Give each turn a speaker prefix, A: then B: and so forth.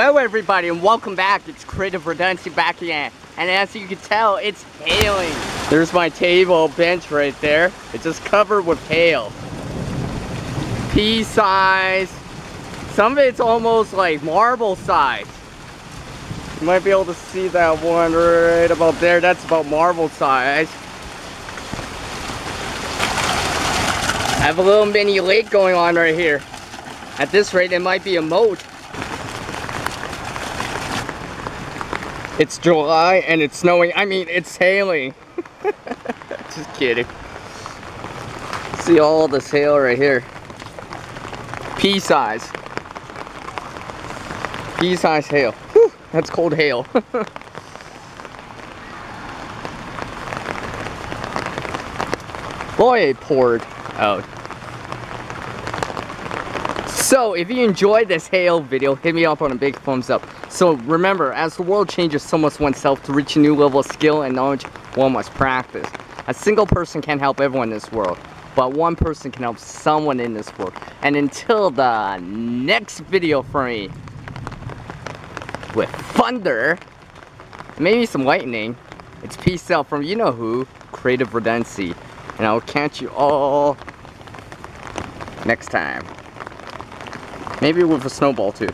A: Hello everybody and welcome back. It's Creative Redundancy back again. And as you can tell, it's hailing. There's my table bench right there. It's just covered with hail. Pea size. Some of it's almost like marble size. You might be able to see that one right about there. That's about marble size. I have a little mini lake going on right here. At this rate, it might be a moat. It's July and it's snowing. I mean, it's hailing. Just kidding. See all this hail right here. Pea size. Pea size hail. Whew, that's cold hail. Boy, it poured out. So, if you enjoyed this hail video, hit me up on a big thumbs up. So remember, as the world changes, so must oneself. To reach a new level of skill and knowledge, one must practice. A single person can't help everyone in this world, but one person can help someone in this world. And until the next video for me, with thunder, maybe some lightning, it's peace out from you-know-who, Creative Redundancy. And I'll catch you all next time. Maybe with a snowball too.